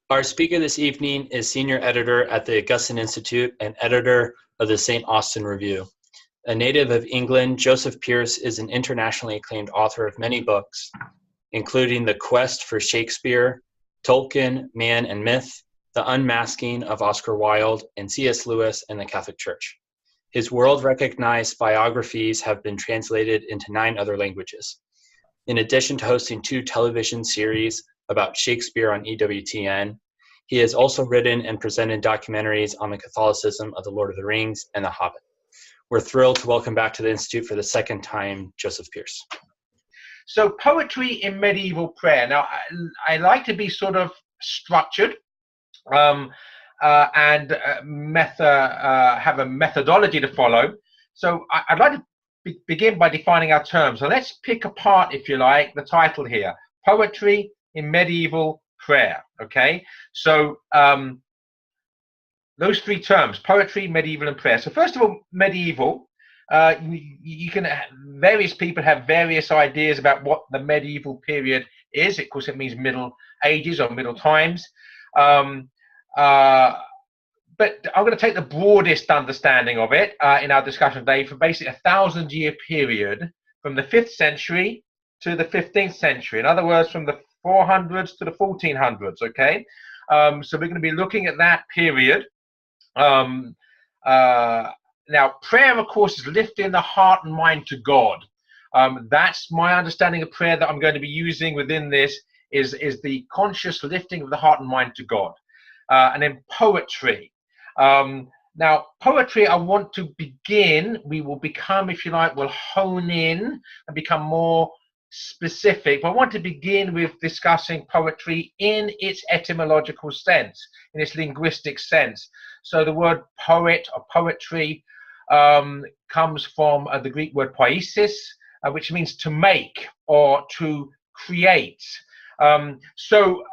Our speaker this evening is senior editor at the Augustine Institute and editor of the St. Austin Review. A native of England, Joseph Pearce is an internationally acclaimed author of many books, including The Quest for Shakespeare, Tolkien, Man and Myth, The Unmasking of Oscar Wilde, and C.S. Lewis and the Catholic Church. His world-recognized biographies have been translated into 9 other languages. In addition to hosting 2 television series about Shakespeare on EWTN, he has also written and presented documentaries on the Catholicism of The Lord of the Rings and The Hobbit. We're thrilled to welcome back to the Institute for the second time, Joseph Pearce. So poetry in medieval prayer. Now, I like to be sort of structured and have a methodology to follow. So I'd like to begin by defining our terms. So let's pick apart, if you like, the title here, Poetry in Medieval Prayer, okay? So those 3 terms, poetry, medieval, and prayer. So first of all, medieval. Various people have various ideas about what the medieval period is. Of course, it means Middle Ages or Middle Times. But I'm going to take the broadest understanding of it in our discussion today for basically a 1,000-year period from the 5th century to the 15th century. In other words, from the 400s to the 1400s, okay? So we're going to be looking at that period. Now, prayer, of course, is lifting the heart and mind to God. That's my understanding of prayer that I'm going to be using within this is the conscious lifting of the heart and mind to God. And then poetry. Now, poetry, I want to begin, we will become, if you like, we'll hone in and become more specific. But I want to begin with discussing poetry in its etymological sense, in its linguistic sense. So the word poet or poetry comes from the Greek word poiesis, which means to make or to create. So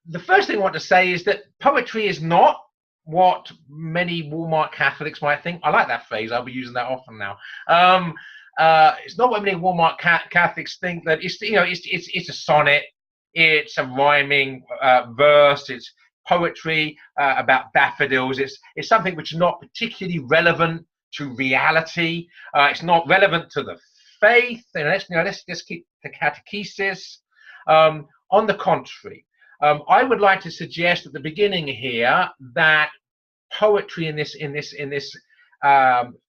the first thing I want to say is that poetry is not what many Walmart Catholics might think. I like that phrase. I'll be using that often now. It's not what many Walmart Catholics think, that it's, you know, it's a sonnet, it's a rhyming verse, it's poetry about daffodils. It's something which is not particularly relevant to reality. It's not relevant to the faith. Let's just keep the catechesis. On the contrary, I would like to suggest at the beginning here that poetry in this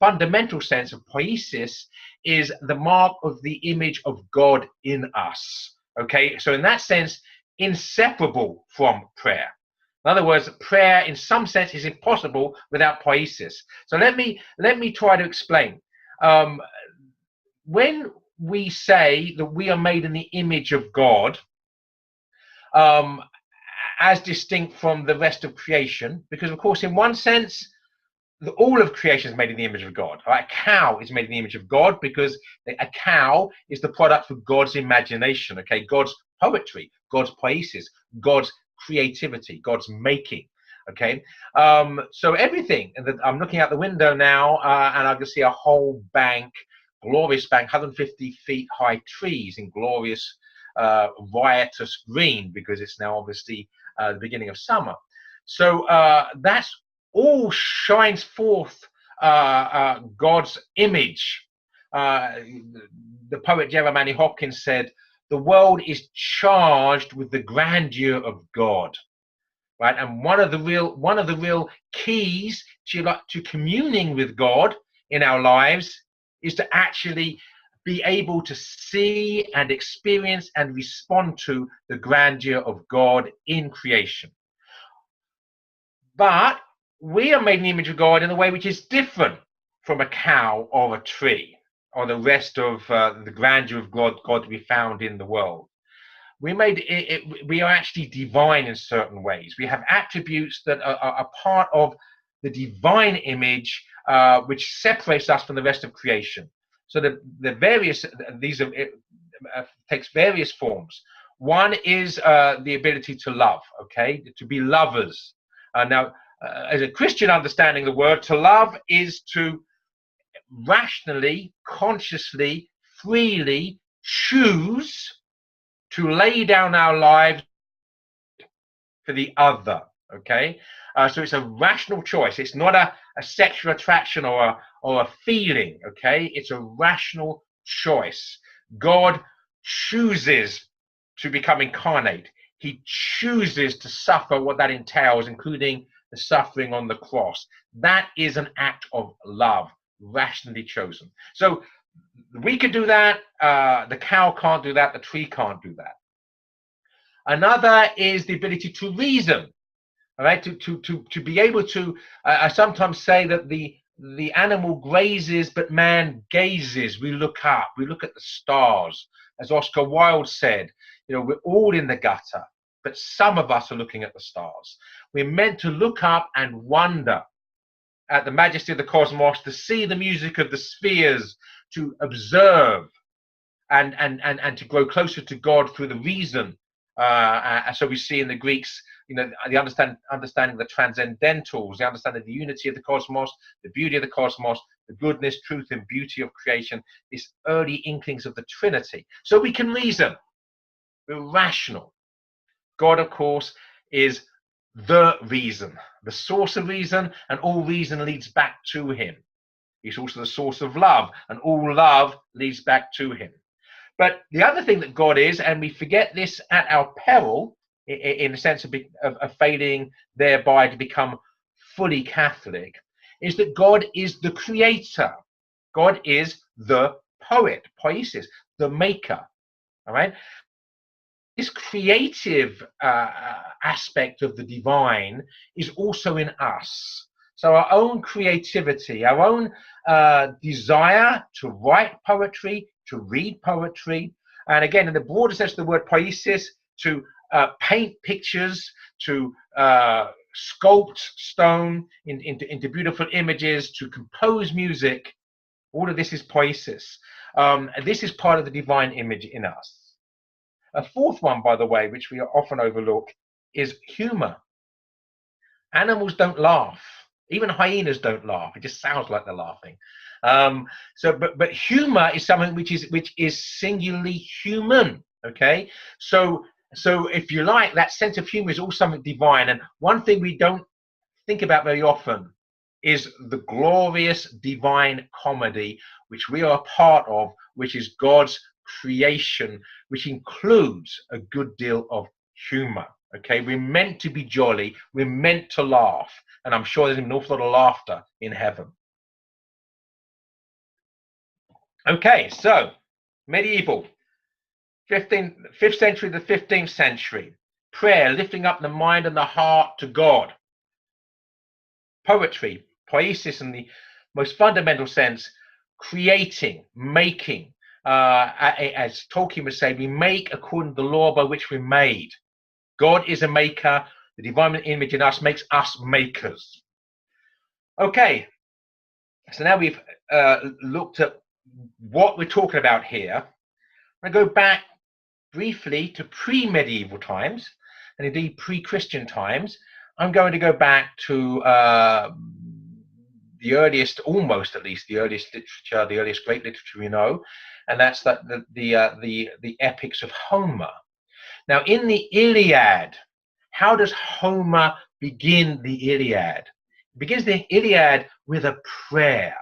fundamental sense of poiesis is the mark of the image of God in us. Okay, so in that sense, inseparable from prayer. In other words, prayer in some sense is impossible without poiesis. So let me try to explain. When we say that we are made in the image of God, as distinct from the rest of creation, because of course in one sense all of creation is made in the image of God. Right? A cow is made in the image of God because a cow is the product of God's imagination, okay? God's poetry, God's poiesis, God's creativity, God's making, okay? So everything, and I'm looking out the window now and I can see a whole bank, glorious bank, 150 feet high trees in glorious riotous green, because it's now obviously the beginning of summer. So that's all shines forth God's image. The poet Jeremiah Hopkins said, "The world is charged with the grandeur of God." Right, and one of the real keys to communing with God in our lives is to actually be able to see and experience and respond to the grandeur of God in creation. But we are made in the image of God in a way which is different from a cow or a tree or the rest of the grandeur of God to be found in the world. We are actually divine in certain ways. We have attributes that are part of the divine image, which separates us from the rest of creation. So takes various forms. One is the ability to love, okay, to be lovers. Now, as a Christian understanding the word, to love is to rationally, consciously, freely choose to lay down our lives for the other. Okay, so it's a rational choice. It's not a sexual attraction or a feeling. Okay, it's a rational choice. God chooses to become incarnate. He chooses to suffer what that entails, including the suffering on the cross. That is an act of love, rationally chosen. So we could do that. The cow can't do that. The tree can't do that. Another is the ability to reason. All right, to be able to. I sometimes say that the animal grazes, but man gazes. We look up. We look at the stars, as Oscar Wilde said. You know, we're all in the gutter, but some of us are looking at the stars. We're meant to look up and wonder at the majesty of the cosmos, to see the music of the spheres, to observe and to grow closer to God through the reason. So we see in the Greeks, you know, the understanding of the transcendentals, the understanding of the unity of the cosmos, the beauty of the cosmos, the goodness, truth, and beauty of creation, these early inklings of the Trinity. So we can reason. We're rational. God, of course, is the reason, the source of reason, and all reason leads back to him. He's also the source of love, and all love leads back to him. But the other thing that God is, and we forget this at our peril, in the sense of failing thereby to become fully Catholic, is that God is the creator. God is the poet, poiesis, the maker. All right. This creative aspect of the divine is also in us. So our own creativity, our own desire to write poetry, to read poetry, and again, in the broader sense of the word poiesis, to paint pictures, to sculpt stone into beautiful images, to compose music. All of this is poiesis. This is part of the divine image in us. A fourth one, by the way, which we often overlook, is humor. Animals don't laugh. Even hyenas don't laugh. It just sounds like they're laughing. But humor is something which is singularly human. Okay, so if you like, that sense of humor is also something divine. And one thing we don't think about very often is the glorious divine comedy which we are a part of, which is God's creation, which includes a good deal of humor. Okay, we're meant to be jolly, we're meant to laugh, and I'm sure there's an awful lot of laughter in heaven. Okay, so medieval, 5th century to 15th century, prayer, lifting up the mind and the heart to God. Poetry, poiesis in the most fundamental sense, creating, making. As Tolkien would say, we make according to the law by which we're made. God is a maker. The divine image in us makes us makers. Okay, so now we've looked at what we're talking about here. I go back briefly to pre-medieval times, and indeed pre-Christian times. I'm going to go back to the earliest, almost at least, the earliest literature, the earliest great literature we know, and that's the epics of Homer. Now, in the Iliad, how does Homer begin the Iliad? He begins the Iliad with a prayer.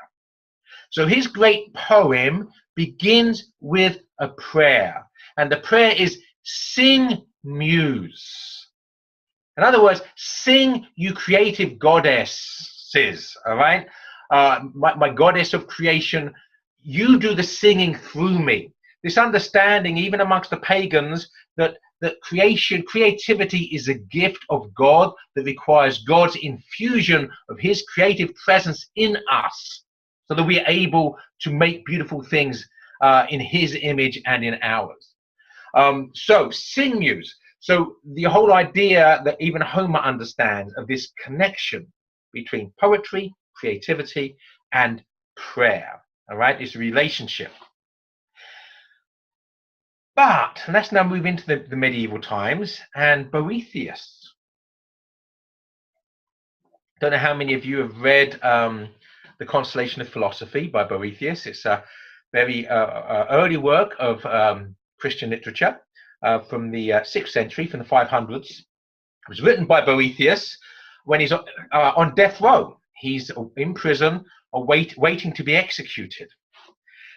So his great poem begins with a prayer, and the prayer is "Sing, Muse." In other words, sing, you creative goddesses. All right, my goddess of creation, you do the singing through me. This understanding, even amongst the pagans, that creativity is a gift of God that requires God's infusion of his creative presence in us, so that we are able to make beautiful things in his image and in ours. So sing, Muse. So the whole idea that even Homer understands of this connection between poetry, creativity, and prayer, all right, is a relationship. But let's now move into the medieval times and Boethius. Don't know how many of you have read The Consolation of Philosophy by Boethius. It's a very early work of Christian literature from the 6th century, from the 500s. was written by Boethius when he's on death row. He's in prison, waiting to be executed.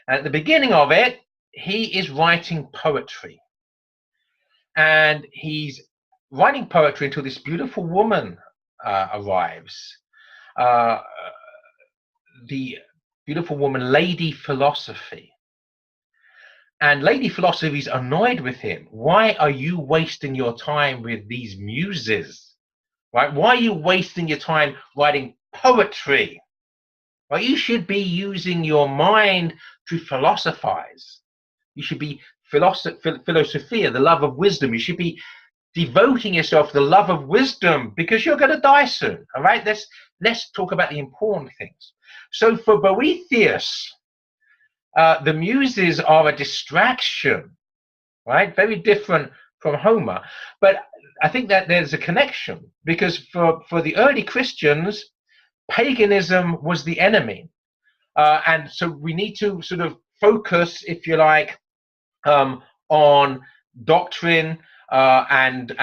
And at the beginning of it, he is writing poetry. And he's writing poetry until this beautiful woman arrives. The beautiful woman, Lady Philosophy. And Lady Philosophy is annoyed with him. Why are you wasting your time with these muses? Right? Why are you wasting your time writing poetry? Right? You should be using your mind to philosophize. You should be philosophia, the love of wisdom. You should be devoting yourself to the love of wisdom, because you're going to die soon. All right, let's talk about the important things. So for Boethius, the muses are a distraction, right? Very different from Homer. But I think that there's a connection, because for the early Christians, paganism was the enemy. And so we need to sort of focus, if you like, on doctrine and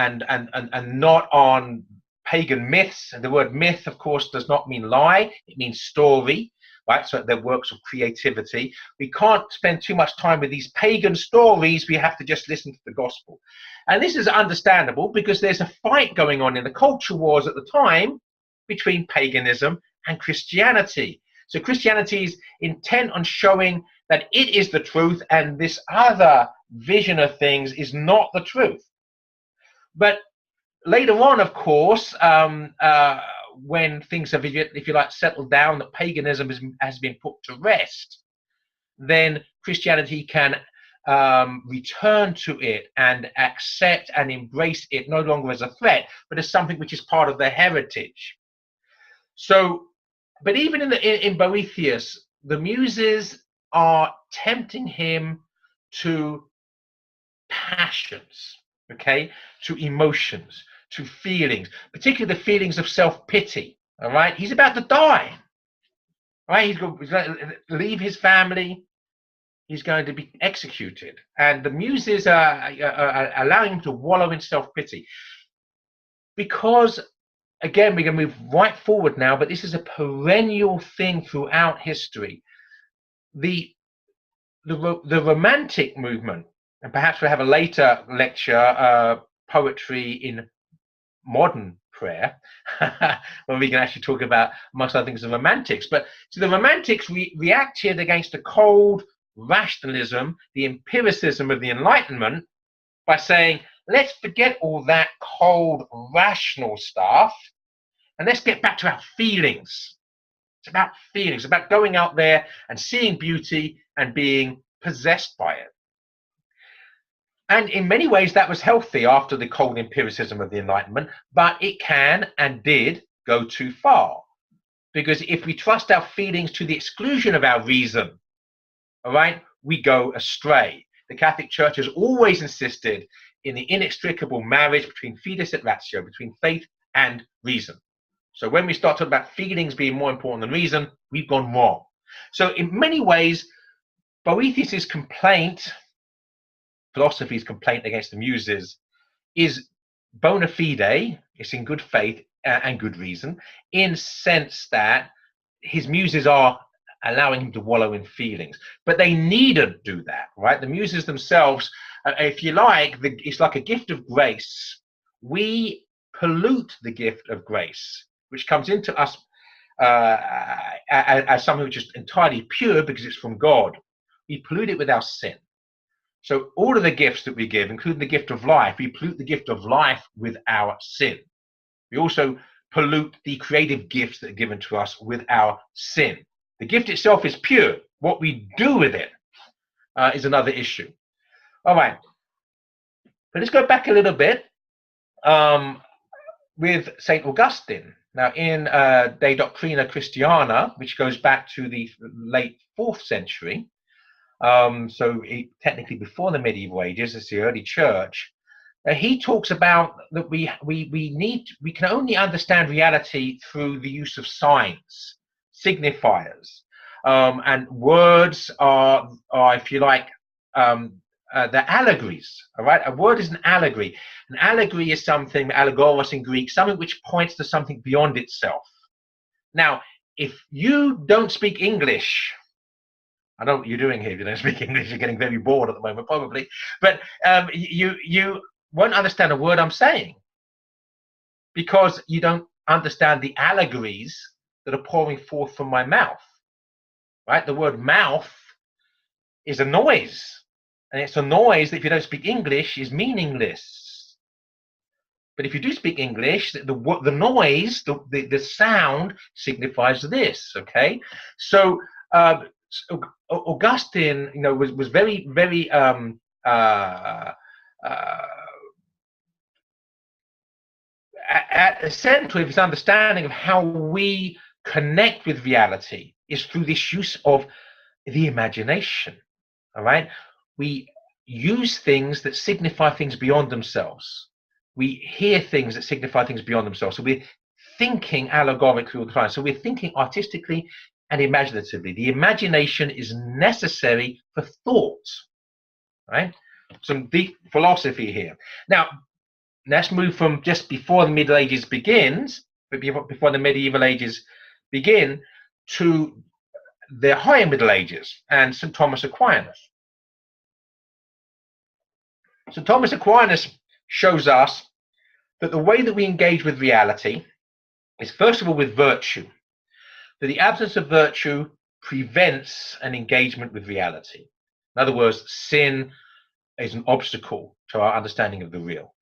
not on pagan myths. And the word myth, of course, does not mean lie. It means story, right? So they're works of creativity. We can't spend too much time with these pagan stories. We have to just listen to the gospel. And this is understandable, because there's a fight going on in the culture wars at the time between paganism and Christianity. So Christianity is intent on showing that it is the truth, and this other vision of things is not the truth. But later on, of course, when things have, if you like, settled down, that paganism has been put to rest, then Christianity can return to it and accept and embrace it, no longer as a threat, but as something which is part of their heritage. So, but even in Boethius, the muses are tempting him to passions, okay, to emotions, to feelings, particularly the feelings of self-pity. All right, he's about to die. Right, he's going to leave his family. He's going to be executed, and the muses are allowing him to wallow in self-pity. Because, again, we're going to move right forward now, but this is a perennial thing throughout history. The Romantic movement, and perhaps we'll have a later lecture, poetry in modern prayer, where we can actually talk about, amongst other things, the Romantics. But so the Romantics reacted against the cold rationalism, the empiricism of the Enlightenment, by saying, let's forget all that cold rational stuff, and let's get back to our feelings. It's about feelings, about going out there and seeing beauty and being possessed by it. And in many ways, that was healthy after the cold empiricism of the Enlightenment, but it can and did go too far. Because if we trust our feelings to the exclusion of our reason, all right, we go astray. The Catholic Church has always insisted in the inextricable marriage between fides et ratio, between faith and reason. So when we start talking about feelings being more important than reason, we've gone wrong. So in many ways, Boethius's complaint, philosophy's complaint against the muses, is bona fide, it's in good faith and good reason, in sense that his muses are allowing him to wallow in feelings. But they needn't do that, right? The muses themselves, if you like, it's like a gift of grace. We pollute the gift of grace, which comes into us as something which is entirely pure because it's from God. We pollute it with our sin. So all of the gifts that we give, including the gift of life, we pollute the gift of life with our sin. We also pollute the creative gifts that are given to us with our sin. The gift itself is pure. What we do with it is another issue. All right. But let's go back a little bit with St. Augustine. Now, in De Doctrina Christiana, which goes back to the late 4th century, so technically before the medieval ages, it's the early church, he talks about that we can only understand reality through the use of signs, signifiers, and words are, if you like, they're allegories. All right, a word is an allegory. An allegory is something, allegoros in Greek, something which points to something beyond itself. Now, if you don't speak English, I know what you're doing here. If you don't speak English, you're getting very bored at the moment, probably. But you won't understand a word I'm saying because you don't understand the allegories that are pouring forth from my mouth. Right? The word mouth is a noise, and it's a noise that if you don't speak English is meaningless. But if you do speak English, the noise, the sound signifies this. Okay, so Augustine, was very, very at the center of his understanding of how we connect with reality is through this use of the imagination. All right, we use things that signify things beyond themselves. We hear things that signify things beyond themselves. So we're thinking allegorically all the time. So we're thinking artistically and imaginatively. The imagination is necessary for thought. Right? Some deep philosophy here. Now, let's move from just before the Middle Ages begins, before the medieval ages begin, to the higher Middle Ages and St. Thomas Aquinas. St. Thomas Aquinas shows us that the way that we engage with reality is, first of all, with virtue. That the absence of virtue prevents an engagement with reality. In other words, sin is an obstacle to our understanding of the real.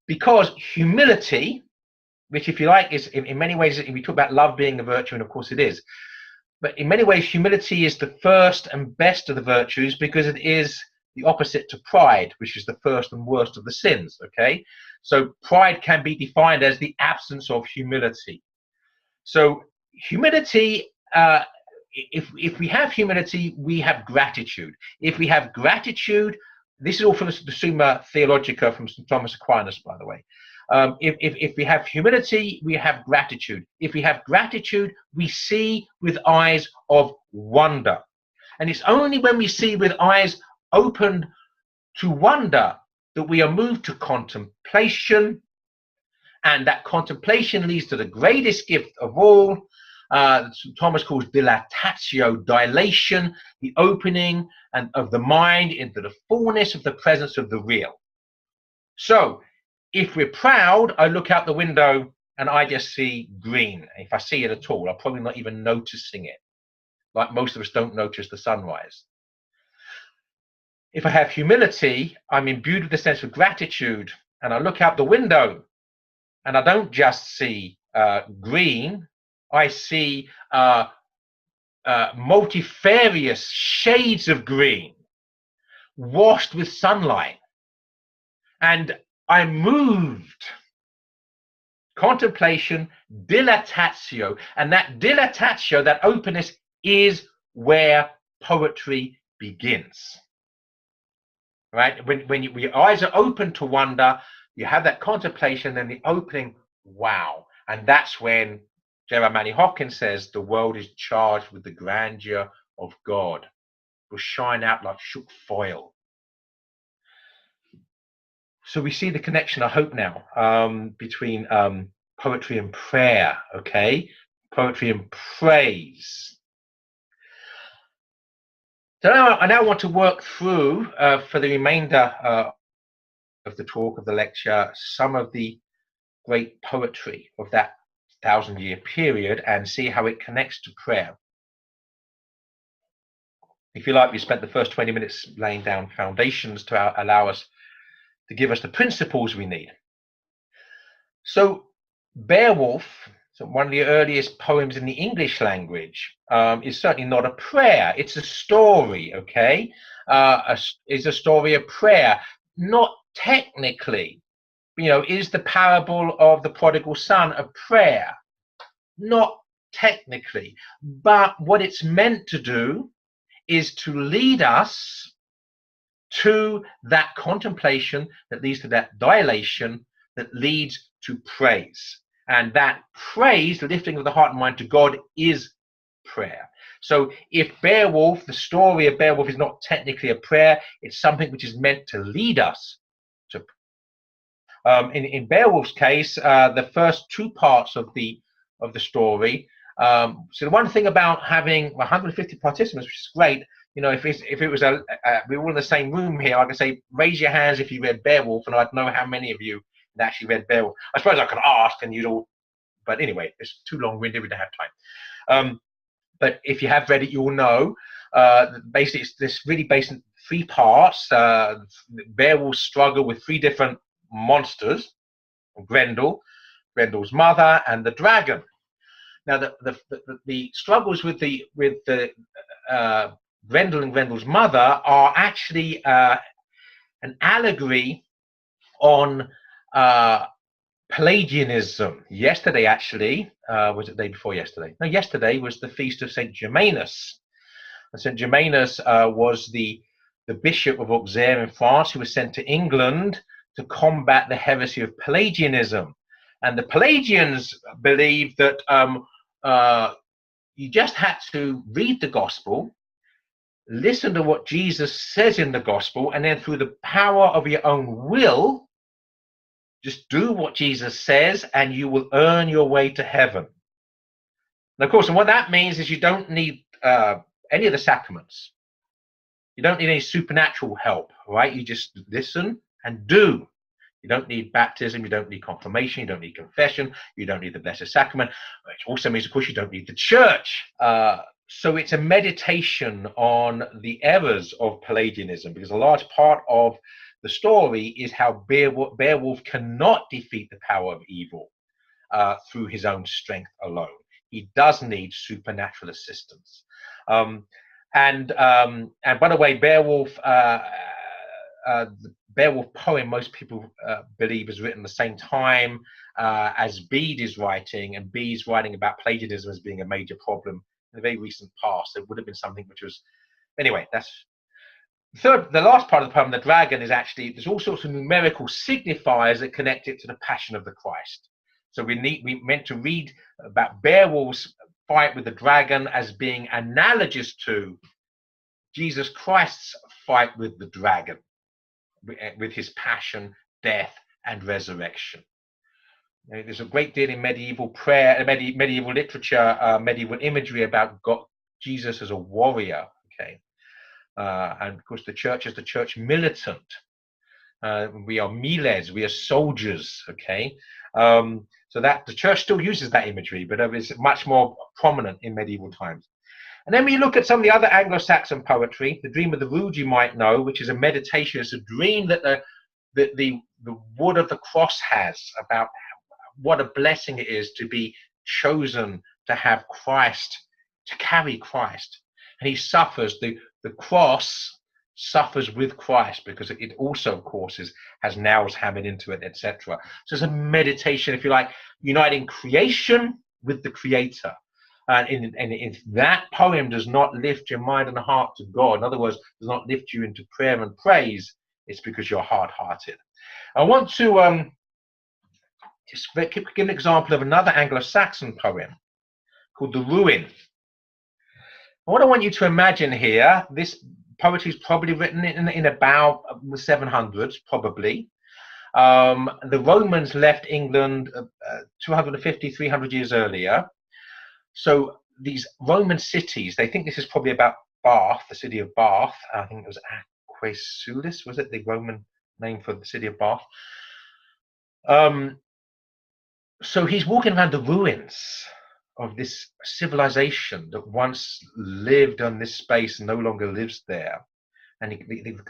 Because humility, which, if you like, is in many ways, we talk about love being a virtue, and of course it is. But in many ways, humility is the first and best of the virtues because it is the opposite to pride, which is the first and worst of the sins. Okay, so pride can be defined as the absence of humility. So humility, if we have humility, we have gratitude. If we have gratitude, this is all from the Summa Theologica from St. Thomas Aquinas, by the way. If we have humility, we have gratitude. If we have gratitude, we see with eyes of wonder. And it's only when we see with eyes opened to wonder that we are moved to contemplation, and that contemplation leads to the greatest gift of all. St. Thomas calls dilatatio, dilation, the opening of the mind into the fullness of the presence of the real. So, if we're proud, I look out the window and I just see green. If I see it at all, I'm probably not even noticing it. Like most of us don't notice the sunrise. If I have humility, I'm imbued with a sense of gratitude, and I look out the window and I don't just see green, I see multifarious shades of green washed with sunlight. And I'm moved. Contemplation, dilatatio, and that dilatatio, that openness, is where poetry begins. Right? When your eyes are open to wonder, you have that contemplation and the opening, wow. And that's when Jeremiah Hopkins says the world is charged with the grandeur of God. It will shine out like shook foil. So we see the connection, I hope now, between poetry and prayer, okay? Poetry and praise. So now I want to work through, for the remainder of the talk, of the lecture, some of the great poetry of that 1,000-year period and see how it connects to prayer. If you like, we spent the first 20 minutes laying down foundations to allow us to give us the principles we need. So Beowulf, so one of the earliest poems in the English language, is certainly not a prayer. It's a story, okay? It's a story of prayer. Not technically. Is the parable of the prodigal son a prayer? Not technically. But what it's meant to do is to lead us to that contemplation that leads to that dilation that leads to praise. And that praise, the lifting of the heart and mind to God, is prayer. So if Beowulf, the story of Beowulf is not technically a prayer, it's something which is meant to lead us to. In Beowulf's case, the first two parts of the story. So the one thing about having 150 participants, which is great, you know, if it was we were in the same room here, I could say raise your hands if you read Beowulf, and I'd know how many of you had actually read Beowulf. I suppose I could ask, and you'd all. But anyway, it's too long-winded. We don't have time. But if you have read it, you'll know. Basically, it's this really based in three parts. Beowulf's struggle with three different monsters: Grendel's mother, and the dragon. Now, the struggles with the Grendel and Grendel's mother are actually an allegory on Pelagianism. Yesterday, actually, was it the day before yesterday? No, yesterday was the feast of Saint Germanus. And Saint Germanus was the bishop of Auxerre in France, who was sent to England to combat the heresy of Pelagianism. And the Pelagians believed that you just had to read the gospel, listen to what Jesus says in the gospel, and then through the power of your own will, just do what Jesus says, and you will earn your way to heaven. And of course, and what that means is you don't need any of the sacraments. You don't need any supernatural help, right? You just listen and do. You don't need baptism, you don't need confirmation, you don't need confession, you don't need the Blessed Sacrament, which also means, of course, you don't need the church. So it's a meditation on the errors of Pelagianism, because a large part of the story is how Beowulf cannot defeat the power of evil through his own strength alone. He does need supernatural assistance. And by the way, Beowulf, the Beowulf poem, most people believe is written the same time as Bede is writing, and Bede's writing about Pelagianism as being a major problem in the very recent past. It would have been something which was, anyway, that's the last part of the poem. The dragon is actually, there's all sorts of numerical signifiers that connect it to the Passion of the Christ. So we meant to read about Beowulf's fight with the dragon as being analogous to Jesus Christ's fight with the dragon, with his passion, death, and resurrection. There's a great deal in medieval prayer, medieval literature, medieval imagery about God, Jesus as a warrior. Okay, and of course the church is the church militant. We are miles, we are soldiers. Okay, so that the church still uses that imagery, but it's much more prominent in medieval times. And then we look at some of the other Anglo-Saxon poetry. The Dream of the Rood, you might know, which is a meditation. It's a dream that the wood of the cross has about what a blessing it is to be chosen to have Christ, to carry Christ. And he suffers, the cross suffers with Christ, because it also, of course, has nails hammered into it, etc. So it's a meditation, if you like, uniting creation with the Creator. And if that poem does not lift your mind and heart to God, in other words, does not lift you into prayer and praise, it's because you're hard-hearted. I want to just give an example of another Anglo-Saxon poem called The Ruin. What I want you to imagine here, this poetry is probably written in about the 700s, probably. The Romans left England 250, 300 years earlier. So these Roman cities, they think this is probably about Bath, the city of Bath. I think it was Aquaesulis, was it the Roman name for the city of Bath? So he's walking around the ruins of this civilization that once lived on this space and no longer lives there. And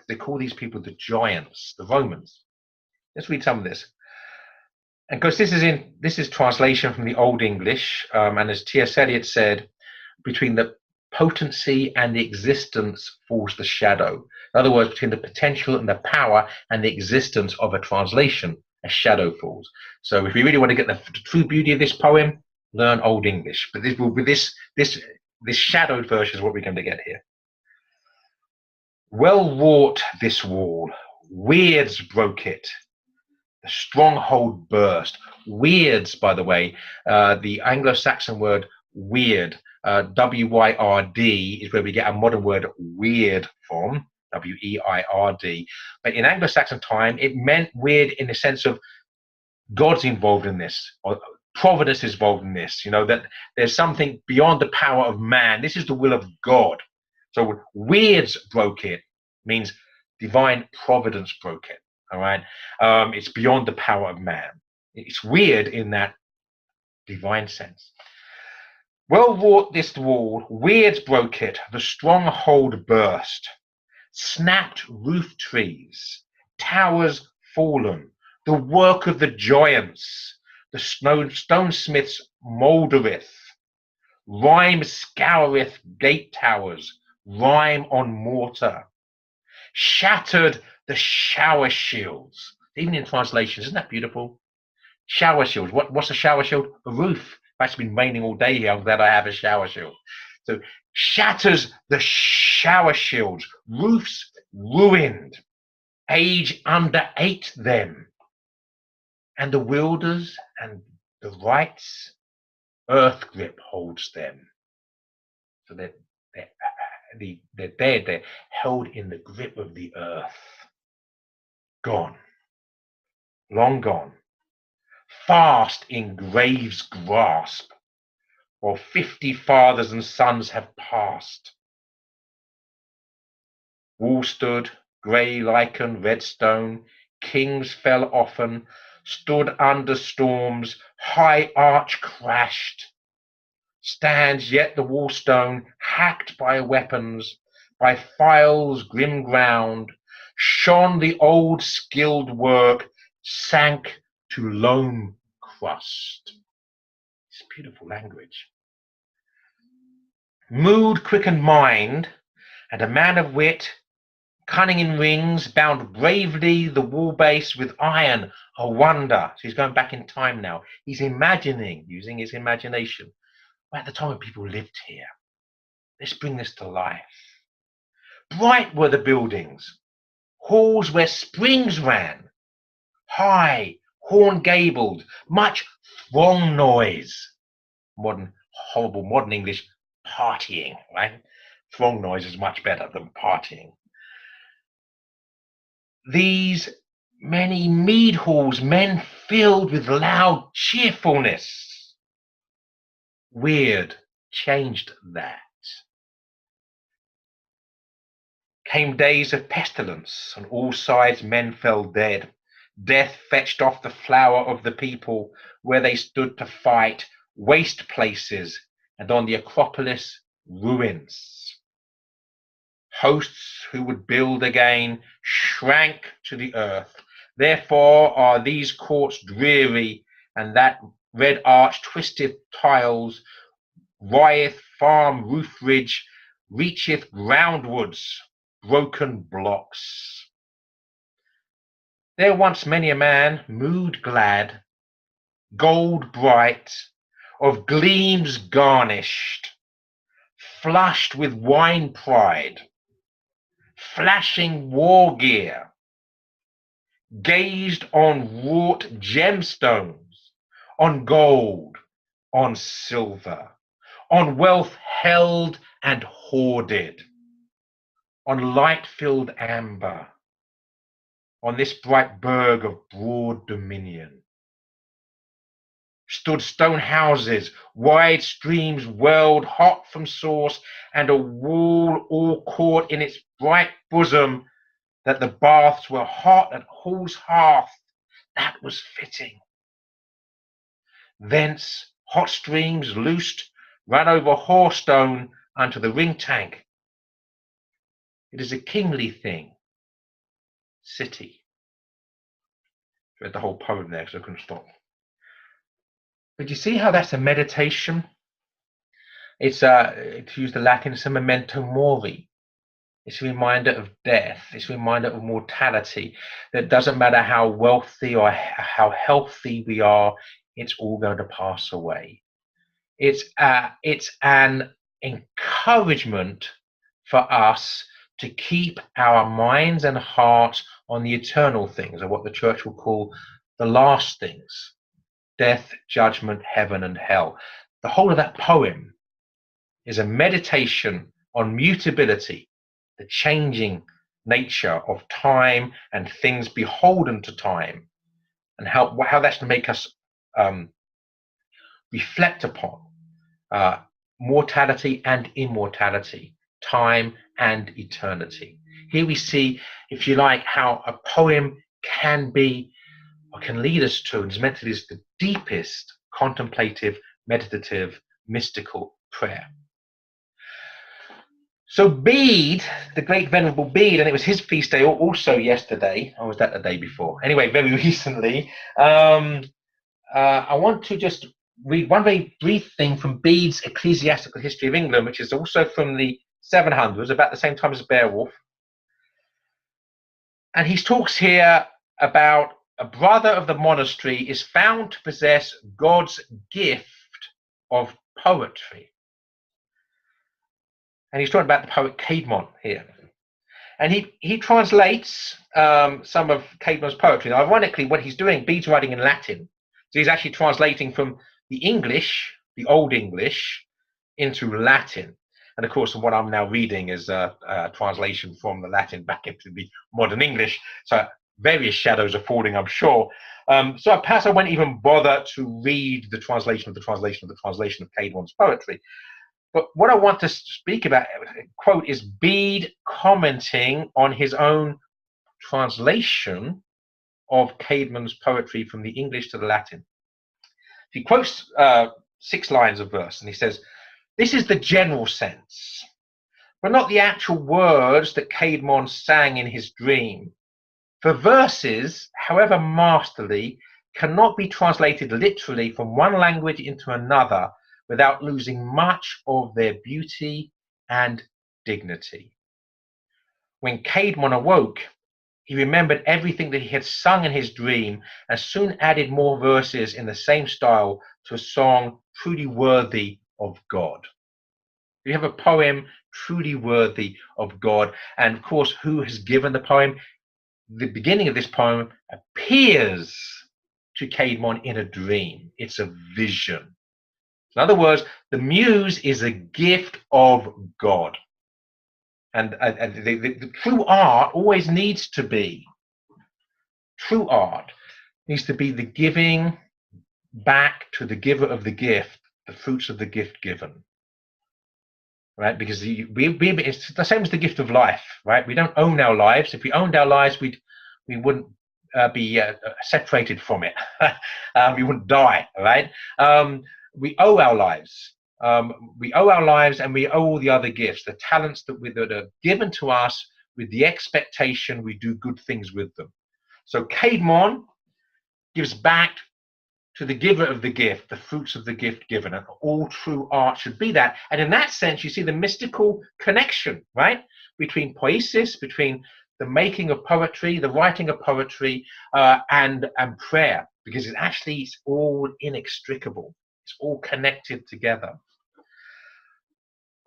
they call these people the giants, the Romans. Let's read some of this. And because this is translation from the Old English, and as T.S. Eliot said, between the potency and the existence falls the shadow. In other words, between the potential and the power and the existence of a translation, a shadow falls. So if we really want to get the true beauty of this poem, learn Old English. But this shadowed version is what we're going to get here. Well wrought this wall, weirds broke it. The stronghold burst. Weirds, by the way, the Anglo-Saxon word weird W-Y-R-D is where we get our modern word weird from, W-E-I-R-D. But in Anglo-Saxon time, it meant weird in the sense of God's involved in this, or providence is involved in this, that there's something beyond the power of man. This is the will of God. So weirds broke it means divine providence broke it. All right. It's beyond the power of man. It's weird in that divine sense. Well wrought this wall, weirds broke it, the stronghold burst, snapped roof trees, towers fallen, the work of the giants, the stonesmiths mouldereth, rime scoureth gate towers, rime on mortar, shattered the shower shields. Even in translations, isn't that beautiful? Shower shields. What's a shower shield? A roof. It's been raining all day here. I'm glad I have a shower shield. So shatters the shower shields. Roofs ruined. Age underate them. And the wilders and the rights, earth grip holds them. So they're dead. They're held in the grip of the earth. Gone. Long gone. Fast in grave's grasp, while 50 fathers and sons have passed. Wall stood, grey lichen, red stone, kings fell often, stood under storms, high arch crashed. Stands yet the wall stone, hacked by weapons, by files grim ground, shone the old skilled work, sank to loam crust. It's beautiful language. Mood quickened mind, and a man of wit, cunning in rings, bound bravely the wall base with iron, a wonder. So he's going back in time now. He's imagining, using his imagination. Well, at the time when people lived here, let's bring this to life. Bright were the buildings, halls where springs ran, high, horn-gabled, much throng noise. Horrible modern English, partying, right? Throng noise is much better than partying. These many mead halls, men filled with loud cheerfulness. Weird changed that. Came days of pestilence, on all sides men fell dead. Death fetched off the flower of the people where they stood to fight, waste places, and on the Acropolis ruins. Hosts who would build again shrank to the earth. Therefore are these courts dreary, and that red arch twisted tiles, wrieth farm roof ridge, reacheth groundwards, broken blocks. There once many a man, mood glad, gold bright, of gleams garnished, flushed with wine pride, flashing war gear, gazed on wrought gemstones, on gold, on silver, on wealth held and hoarded, on light-filled amber, on this bright burg of broad dominion. Stood stone houses, wide streams whirled hot from source, and a wall all caught in its bright bosom, that the baths were hot at hall's hearth. That was fitting. Thence hot streams loosed ran over Horstone unto the ring tank. It is a kingly thing. City. Read the whole poem there because I couldn't stop. But you see how that's a meditation? It's to use the Latin, it's a memento mori. It's a reminder of death. It's a reminder of mortality. That doesn't matter how wealthy or how healthy we are, it's all going to pass away. It's an encouragement for us to keep our minds and hearts on the eternal things, or what the church will call the last things: death, judgment, heaven, and hell. The whole of that poem is a meditation on mutability, the changing nature of time and things beholden to time, and how that's to make us reflect upon mortality and immortality, time and eternity. Here we see, if you like, how a poem can be, or can lead us to, and is meant to be, the deepest contemplative, meditative, mystical prayer. So Bede, the great venerable Bede, and it was his feast day also yesterday, or was that the day before? Anyway, very recently. I want to just read one very brief thing from Bede's Ecclesiastical History of England, which is also from the 700s, about the same time as Beowulf. And he talks here about a brother of the monastery is found to possess God's gift of poetry. And he's talking about the poet Caedmon here. And he translates some of Caedmon's poetry. Now, ironically, what he's doing, Bede's writing in Latin. So he's actually translating from the English, the Old English, into Latin. And of course, what I'm now reading is a translation from the Latin back into the modern English. So various shadows are falling, I'm sure. So perhaps I won't even bother to read the translation of the translation of the translation of Caedmon's poetry. But what I want to speak about, quote, is Bede commenting on his own translation of Caedmon's poetry from the English to the Latin. He quotes 6 lines of verse, and he says, "This is the general sense, but not the actual words that Caedmon sang in his dream. For verses, however masterly, cannot be translated literally from one language into another without losing much of their beauty and dignity. When Caedmon awoke, he remembered everything that he had sung in his dream and soon added more verses in the same style to a song truly worthy of God." We have a poem truly worthy of God. And of course, who has given the poem? The beginning of this poem appears to Caedmon in a dream. It's a vision. In other words, the muse is a gift of God. And the true art always needs to be, true art needs to be the giving back to the giver of the gift, the fruits of the gift given. Right? Because it's the same as the gift of life, right? We don't own our lives. If we owned our lives, we wouldn't be separated from it. We wouldn't die, right? We owe our lives. We owe our lives, and we owe all the other gifts, the talents that are given to us with the expectation we do good things with them. So Caedmon gives back to the giver of the gift, the fruits of the gift given, and all true art should be that. And in that sense, you see the mystical connection, right, between poesis, between the making of poetry, the writing of poetry, and prayer, because it's all inextricable. It's all connected together.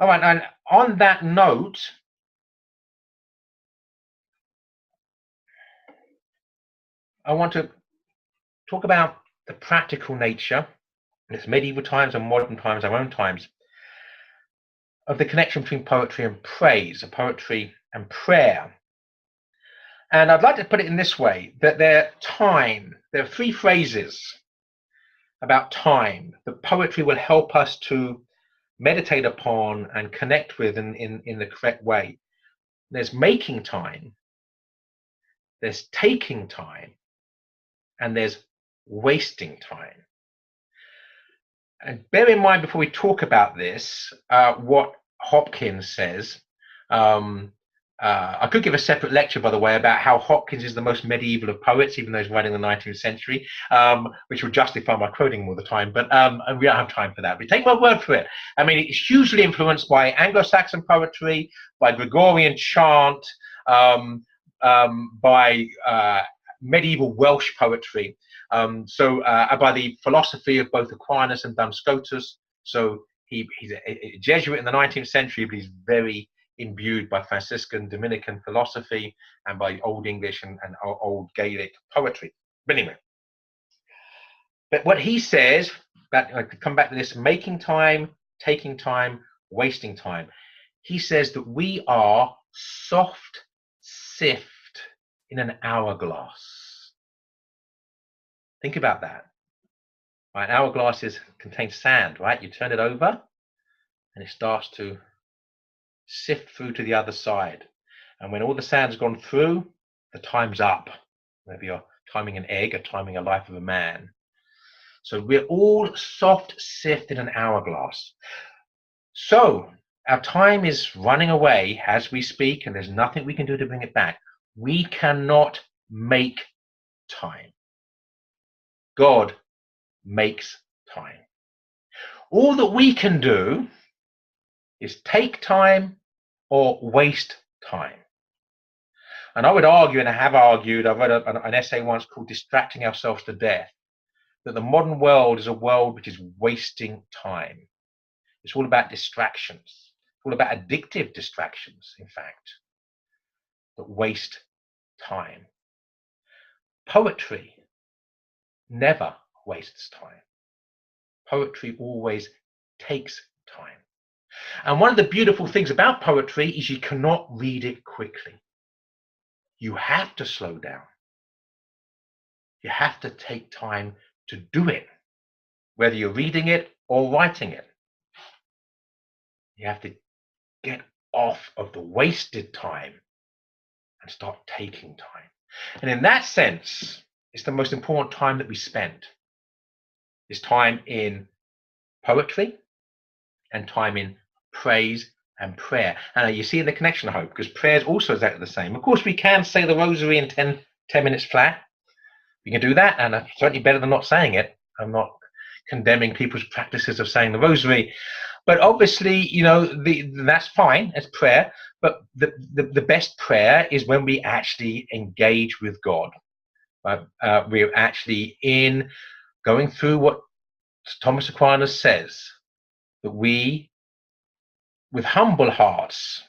All right, and on that note, I want to talk about the practical nature, it's medieval times and modern times, our own times, of the connection between poetry and praise, or poetry and prayer. And I'd like to put it in this way, that there are 3 phrases about time that poetry will help us to meditate upon and connect with in the correct way. There's making time, there's taking time, and there's wasting time. And bear in mind, before we talk about this, what Hopkins says. I could give a separate lecture, by the way, about how Hopkins is the most medieval of poets, even though he's writing in the 19th century, which will justify my quoting him all the time. But we don't have time for that. But take my word for it. I mean, it's hugely influenced by Anglo-Saxon poetry, by Gregorian chant, by medieval Welsh poetry, by the philosophy of both Aquinas and Duns Scotus. So he's a Jesuit in the 19th century, but he's very imbued by Franciscan, Dominican philosophy and by Old English and Old Gaelic poetry. But anyway, but what he says, that I could come back to this, making time, taking time, wasting time. He says that we are soft sift in an hourglass. Think about that. Right, hourglass contains sand, right? You turn it over and it starts to sift through to the other side. And when all the sand's gone through, the time's up. Maybe you're timing an egg or timing a life of a man. So we're all soft sift in an hourglass. So our time is running away as we speak, and there's nothing we can do to bring it back. We cannot make time. God makes time. All that we can do is take time or waste time. And I would argue, and I have argued, I read an essay once called Distracting Ourselves to Death, that the modern world is a world which is wasting time. It's all about distractions. It's all about addictive distractions, in fact, that waste time. Poetry never wastes time. Poetry always takes time. And one of the beautiful things about poetry is you cannot read it quickly. You have to slow down. You have to take time to do it, whether you're reading it or writing it. You have to get off of the wasted time and start taking time. And in that sense, it's the most important time that we spend. It's time in poetry and time in praise and prayer. And you see the connection, I hope, because prayer is also exactly the same. Of course, we can say the rosary in 10 minutes flat. We can do that, and it's certainly better than not saying it. I'm not condemning people's practices of saying the rosary. But obviously, you know, that's fine as prayer. But the best prayer is when we actually engage with God. We're actually going through what Thomas Aquinas says, that we, with humble hearts,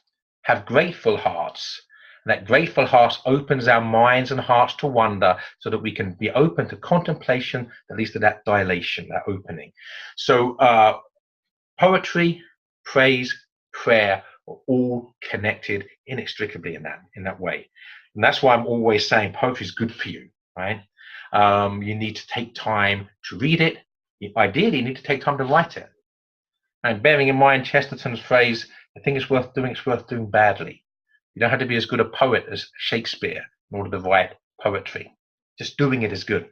have grateful hearts. And that grateful heart opens our minds and hearts to wonder, so that we can be open to contemplation, at least to that dilation, that opening. So poetry, praise, prayer are all connected inextricably in that way. And that's why I'm always saying poetry is good for you, right? You need to take time to read it. Ideally, you need to take time to write it. And bearing in mind Chesterton's phrase, the thing is worth doing, it's worth doing badly. You don't have to be as good a poet as Shakespeare in order to write poetry. Just doing it is good.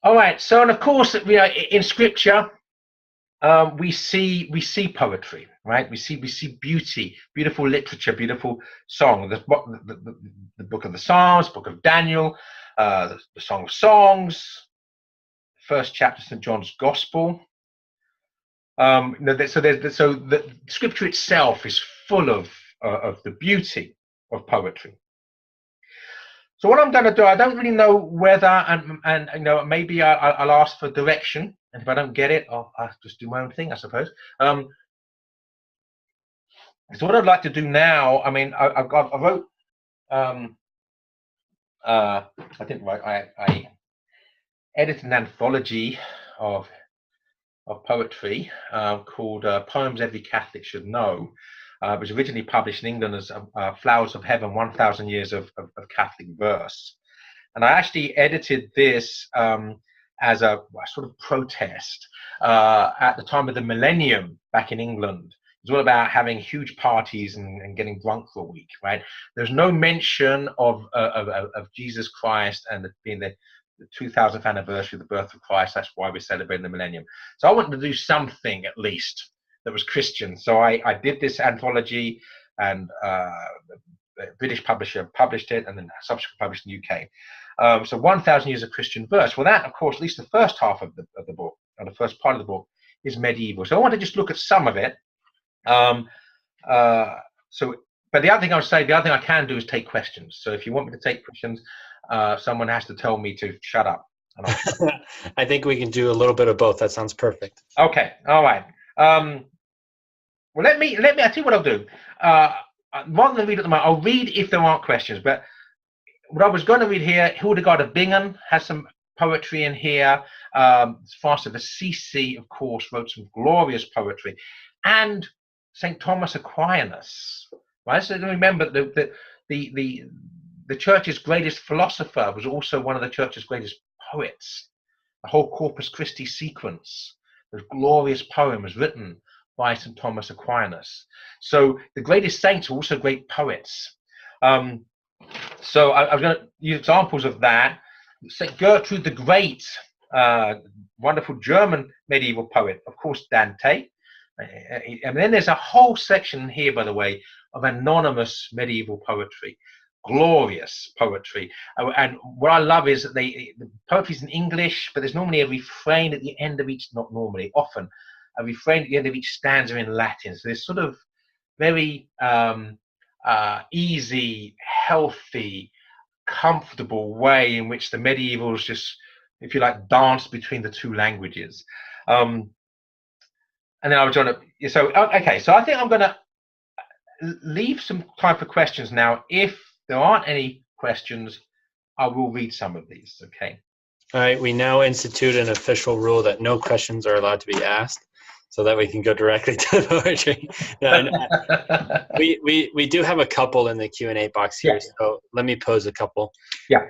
All right. So, and of course, we are in Scripture. We see poetry, right? We see beauty, beautiful literature, beautiful song. The book of the Psalms, book of Daniel, the Song of Songs, first chapter of St. John's Gospel. So the Scripture itself is full of the beauty of poetry. So what I'm going to do, I don't really know whether, and you know, maybe I'll ask for direction, and if I don't get it, I'll just do my own thing, I suppose. So what I'd like to do now, I mean, I wrote, I didn't write, I edited an anthology of poetry called Poems Every Catholic Should Know. It was originally published in England as Flowers of Heaven, 1,000 Years of Catholic Verse. And I actually edited this as a sort of protest at the time of the millennium back in England. It was all about having huge parties and getting drunk for a week, right? There's no mention of Jesus Christ and being the 2000th anniversary of the birth of Christ. That's why we're celebrating the millennium. So I wanted to do something at least that was Christian. So I did this anthology, and a British publisher published it, and then subsequently published in the UK. So 1,000 Years of Christian Verse. Well, that, of course, at least the first half of the book, or the first part of the book, is medieval. So I want to just look at some of it. But the other thing I would say, the other thing I can do is take questions. So if you want me to take questions, someone has to tell me to shut up. I think we can do a little bit of both. That sounds perfect. Okay. All right. Well, let me. I tell you what I'll do. Rather than read at the moment, I'll read if there aren't questions. But what I was going to read here, Hildegard of Bingen has some poetry in here. Francis of Assisi, of course, wrote some glorious poetry, and St. Thomas Aquinas. Right, so remember that the church's greatest philosopher was also one of the church's greatest poets. The whole Corpus Christi sequence, those glorious poems written by St. Thomas Aquinas. So the greatest saints are also great poets. So I'm going to use examples of that. St. Gertrude the Great, wonderful German medieval poet, of course, Dante. And then there's a whole section here, by the way, of anonymous medieval poetry, glorious poetry. And what I love is that the poetry's in English, but there's normally a refrain at the end of each, not normally, often, a refrain at the end of each stanza in Latin. So there's sort of very easy, healthy, comfortable way in which the medievals just, if you like, dance between the two languages. And then I was trying to, so okay, so I think I'm going to leave some time for questions now. If there aren't any questions, I will read some of these. Okay. All right. We now institute an official rule that no questions are allowed to be asked, so that we can go directly to the poetry. We do have a couple in the Q&A box here, yeah. So let me pose a couple. Yeah.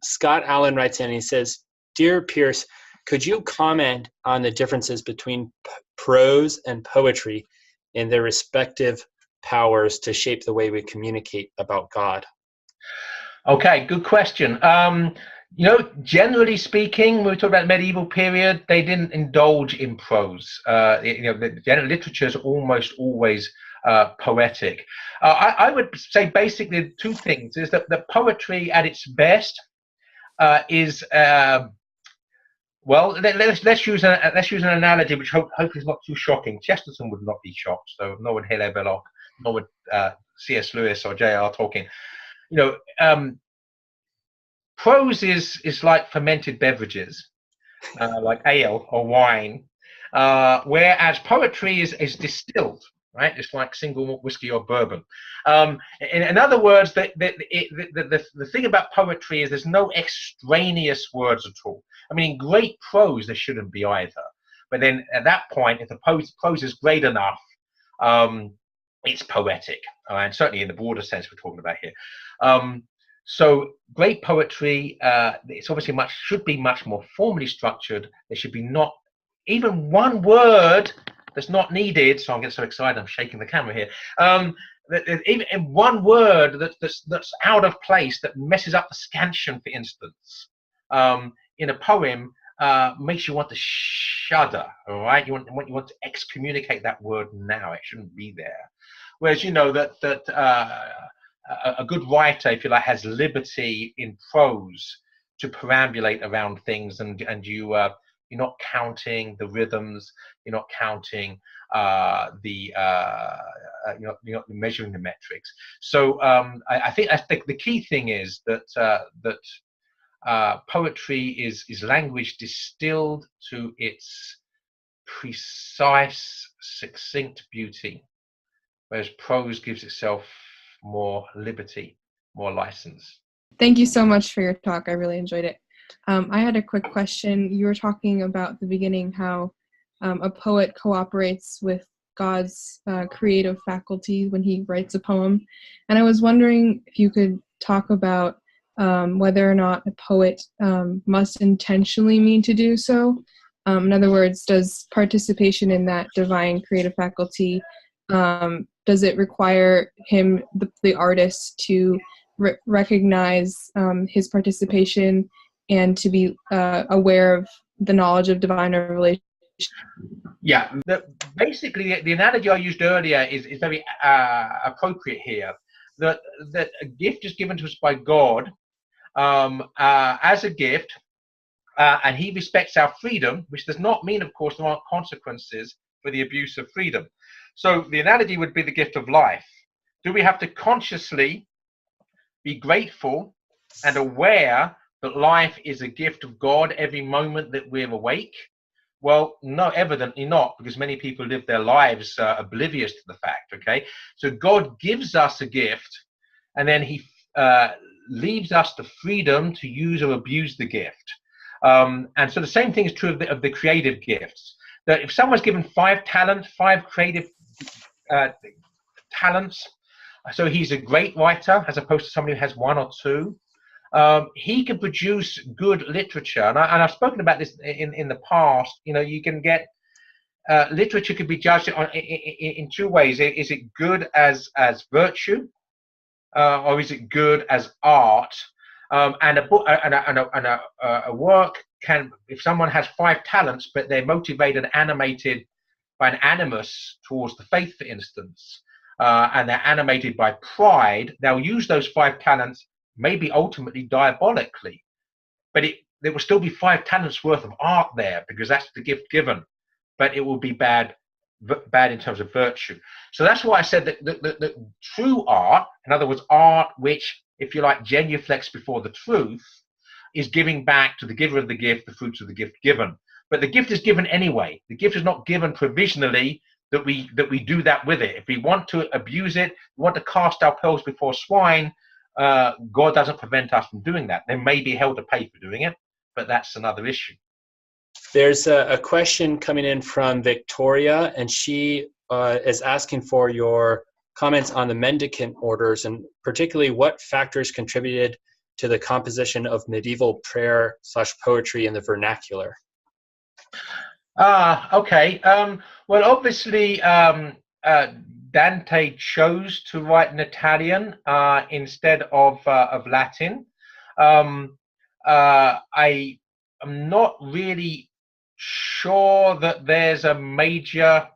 Scott Allen writes in and he says, "Dear Pearce, could you comment on the differences between prose and poetry in their respective powers to shape the way we communicate about God?" Okay, good question. You know, generally speaking, when we talk about medieval period, they didn't indulge in prose. You know, the general literature is almost always poetic. I would say basically two things: is that the poetry at its best is well, let's use an analogy which hopefully is not too shocking. Chesterton would not be shocked, so nor would Hilaire Belloc, nor would C.S. Lewis or J.R. Tolkien. You know, prose is like fermented beverages, like ale or wine, whereas poetry is distilled. Right, it's like single malt whiskey or bourbon. In other words, the thing about poetry is there's no extraneous words at all. I mean, in great prose there shouldn't be either. But then at that point, if the prose is great enough, it's poetic. And certainly in the broader sense we're talking about here. So great poetry, it's obviously should be much more formally structured. There should be not even one word that's not needed. So I'm getting so excited, I'm shaking the camera here. Even in one word that's out of place, that messes up the scansion, for instance, in a poem, makes you want to shudder. All right, you want to excommunicate that word now. It shouldn't be there. Whereas you know that a good writer, if you like, has liberty in prose to perambulate around things, and you're not counting the rhythms, you're not counting you're not measuring the metrics. So I think the key thing is that poetry is language distilled to its precise, succinct beauty, whereas prose gives itself more liberty, more license. Thank you so much for your talk. I really enjoyed it. I had a quick question. You were talking about at the beginning how a poet cooperates with God's creative faculty when he writes a poem. And I was wondering if you could talk about whether or not a poet must intentionally mean to do so. In other words, does participation in that divine creative faculty, does it require him, the artist, to recognize his participation and to be aware of the knowledge of divine revelation? Yeah, basically the analogy I used earlier is very appropriate here. That a gift is given to us by God as a gift, and he respects our freedom, which does not mean, of course, there aren't consequences for the abuse of freedom. So the analogy would be the gift of life. Do we have to consciously be grateful and aware that life is a gift of God every moment that we're awake? Well, no, evidently not, because many people live their lives oblivious to the fact, okay? So God gives us a gift, and then he leaves us the freedom to use or abuse the gift. And so the same thing is true of the creative gifts. That if someone's given 5 talents, 5 creative talents, so he's a great writer as opposed to somebody who has 1 or 2, he can produce good literature. And I've spoken about this in the past. You know, you can get literature could be judged in 2 ways. Is it good as virtue, or is it good as art? And a book and a work can, if someone has 5 talents, but they're motivated and animated by an animus towards the faith, for instance, and they're animated by pride, they'll use those 5 talents, maybe ultimately diabolically, but there will still be 5 talents worth of art there, because that's the gift given, but it will be bad in terms of virtue. So that's why I said that the true art, in other words, art which, if you like, genuflects before the truth, is giving back to the giver of the gift the fruits of the gift given. But the gift is given anyway. The gift is not given provisionally that we do that with it. If we want to abuse it, we want to cast our pearls before swine, God doesn't prevent us from doing that. They may be held to pay for doing it, but that's another issue. There's a question coming in from Victoria, and she is asking for your comments on the mendicant orders, and particularly what factors contributed to the composition of medieval prayer/poetry in the vernacular. Okay. Well, obviously, Dante chose to write in Italian instead of Latin. I am not really sure that there's a major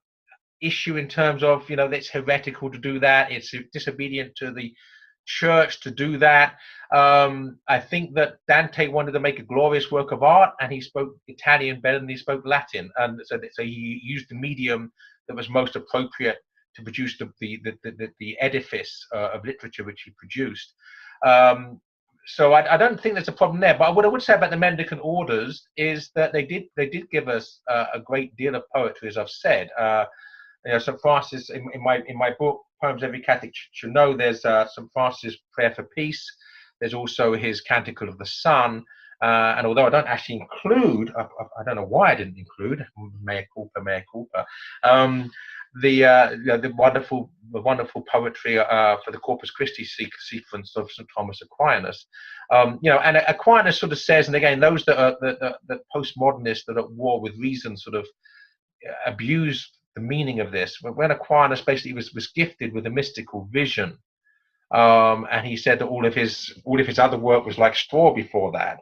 issue in terms of, you know, it's heretical to do that. It's disobedient to the church to do that. I think that Dante wanted to make a glorious work of art, and he spoke Italian better than he spoke Latin, and so he used the medium that was most appropriate to produce the edifice of literature which he produced. So I don't think there's a problem there. But what I would say about the mendicant orders is that they did give us a great deal of poetry, as I've said. You know, St. Francis, in my book, Poems Every Catholic Should Know, there's St. Francis' Prayer for Peace. There's also his Canticle of the Sun. And although I don't actually include, I don't know why I didn't include, mea culpa, the wonderful poetry for the Corpus Christi sequence of St. Thomas Aquinas. You know, and Aquinas sort of says, and again, those that are the postmodernists that are at war with reason sort of abuse the meaning of this. When Aquinas basically was gifted with a mystical vision, and he said that all of his other work was like straw before that.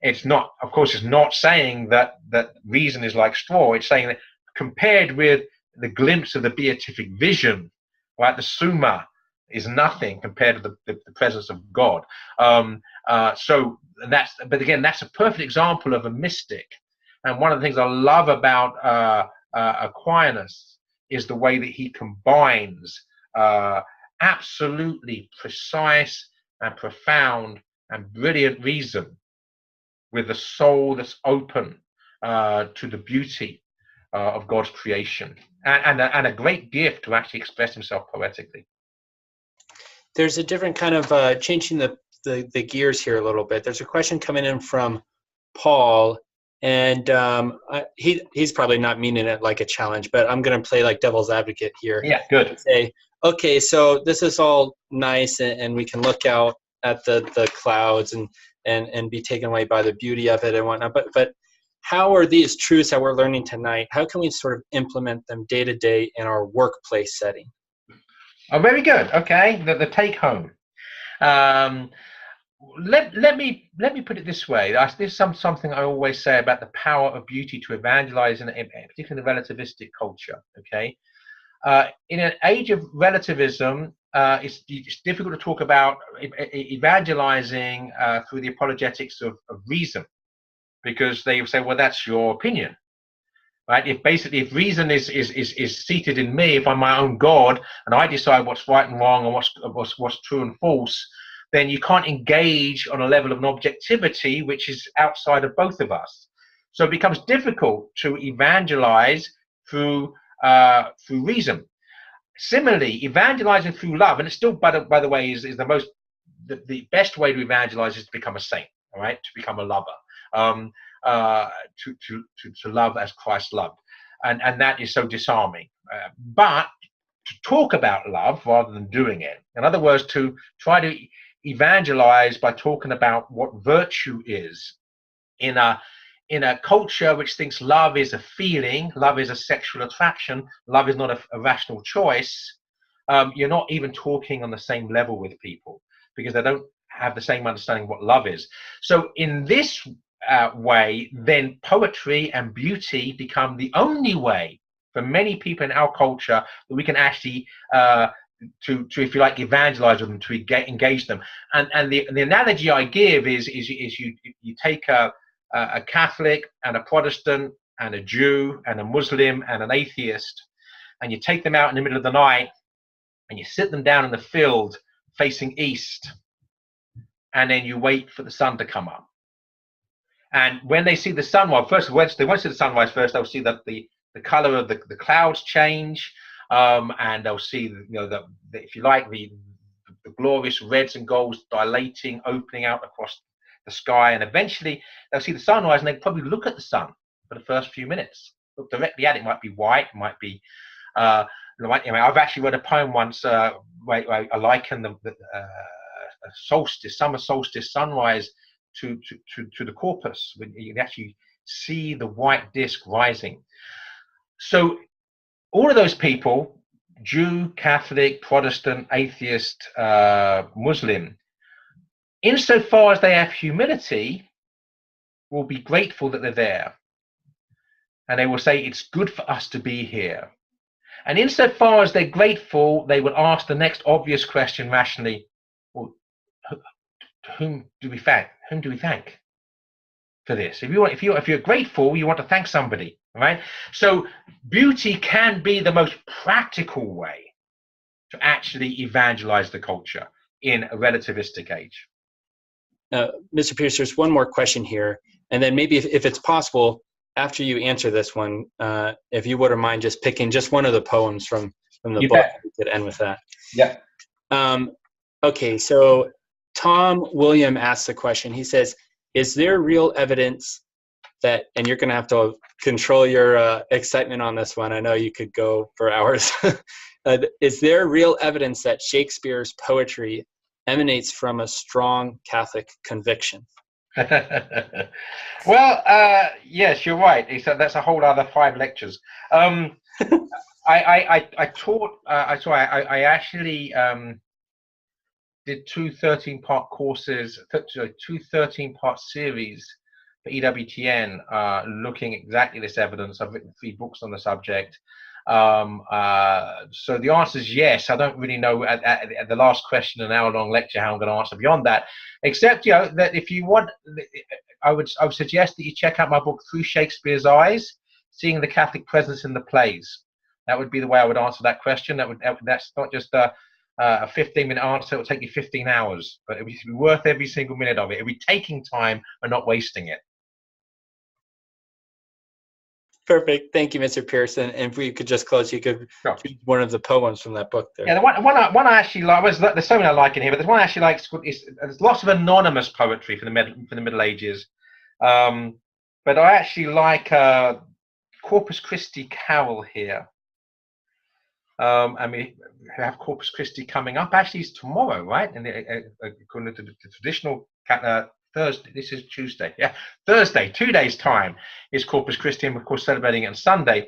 It's not, of course, it's not saying that reason is like straw. It's saying that compared with the glimpse of the beatific vision, right, the Summa is nothing compared to the presence of God. So but again, that's a perfect example of a mystic. And one of the things I love about Aquinas is the way that he combines absolutely precise and profound and brilliant reason with a soul that's open to the beauty of God's creation, and a great gift to actually express himself poetically. There's a different kind of changing the gears here a little bit. There's a question coming in from Paul, and he's probably not meaning it like a challenge, but I'm going to play like devil's advocate here. Yeah, good. Say, okay, so this is all nice, and we can look out at the clouds and be taken away by the beauty of it and whatnot, but how are these truths that we're learning tonight, how can we sort of implement them day to day in our workplace setting? Oh, very good. Okay, the take home. Let me put it this way. This is something I always say about the power of beauty to evangelize, particularly in the relativistic culture. Okay, in an age of relativism, it's difficult to talk about evangelizing through the apologetics of reason, because they say, well, that's your opinion, right? If reason is seated in me, if I'm my own God and I decide what's right and wrong and what's true and false, then you can't engage on a level of an objectivity which is outside of both of us. So it becomes difficult to evangelize through reason. Similarly, evangelizing through love, and it's still, by the way, is the best way to evangelize is to become a saint, all right, to become a lover. to love as Christ loved, and that is so disarming. But to talk about love rather than doing it, in other words, to try to evangelize by talking about what virtue is in a culture which thinks love is a feeling, love is a sexual attraction, love is not a rational choice. You're not even talking on the same level with people, because they don't have the same understanding of what love is. So in this way, then poetry and beauty become the only way for many people in our culture that we can actually to if you like evangelize them, to engage them. And the analogy I give is you take a Catholic and a Protestant and a Jew and a Muslim and an atheist, and you take them out in the middle of the night and you sit them down in the field facing east, and then you wait for the sun to come up. And when they see the sunrise, first they won't see the sunrise first, they'll see that the color of the clouds change, and they'll see the if you like the glorious reds and golds dilating, opening out across the sky, and eventually they'll see the sunrise, and they probably look at the sun for the first few minutes, look directly at it. It might be white, it might be I've actually read a poem once where I liken the solstice, summer solstice sunrise to the corpus, when you can actually see the white disk rising. So all of those people, Jew, Catholic, Protestant, atheist, Muslim, insofar as they have humility, will be grateful that they're there. And they will say, it's good for us to be here. And insofar as they're grateful, they will ask the next obvious question rationally, well, whom do we thank? Whom do we thank for this? If you're grateful, you want to thank somebody, right? So beauty can be the most practical way to actually evangelize the culture in a relativistic age. Mr. Pearce, there's one more question here, and then maybe if it's possible, after you answer this one, if you wouldn't mind just picking just one of the poems from the book, we could end with that. Yeah. Okay, so Tom William asks the question. He says, is there real evidence that, and you're going to have to control your excitement on this one, I know you could go for hours. Is there real evidence that Shakespeare's poetry emanates from a strong Catholic conviction? Well, yes, you're right. That's a whole other 5 lectures. I taught. I actually did 2 13-part courses, 2 13-part series for EWTN, looking exactly this evidence. I've written 3 books on the subject. So the answer is yes. I don't really know at the last question, an hour-long lecture, how I'm going to answer beyond that, except that if you want, I would suggest that you check out my book Through Shakespeare's Eyes, Seeing the Catholic Presence in the Plays. That would be the way I would answer that question. That's not just a 15-minute answer. It will take you 15 hours, but it would be worth every single minute of it. It would be taking time and not wasting it. Perfect. Thank you, Mr. Pearce. And if we could just close, you could choose one of the poems from that book there. Yeah, the one I actually like, there's so many I like in here, but there's one I actually like. There's lots of anonymous poetry for the Middle Ages, but I actually like Corpus Christi Carol here. And we have Corpus Christi coming up. Actually, it's tomorrow, right? And according to the traditional Thursday, this is Tuesday. Yeah, Thursday, 2 days' time is Corpus Christi, and of course celebrating it on Sunday.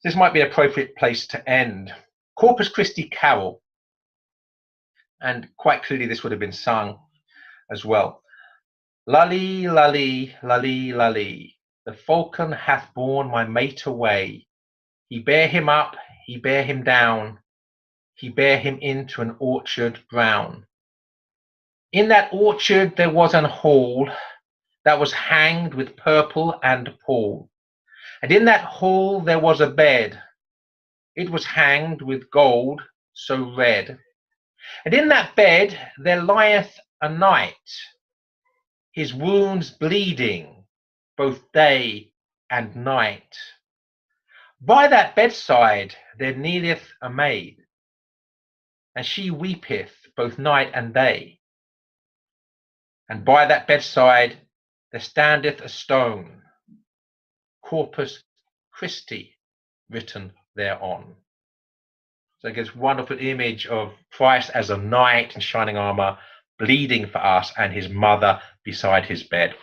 This might be an appropriate place to end. Corpus Christi Carol, and quite clearly this would have been sung as well. Lully, lully, lully, lully, the falcon hath borne my mate away. He bare him up, he bare him down, he bare him into an orchard brown. In that orchard there was an hall that was hanged with purple and pall, and in that hall there was a bed, it was hanged with gold so red. And in that bed there lieth a knight, his wounds bleeding both day and night. By that bedside there kneeleth a maid, and she weepeth both night and day. And by that bedside there standeth a stone, Corpus Christi written thereon. So it gives a wonderful image of Christ as a knight in shining armor, bleeding for us, and his mother beside his bed.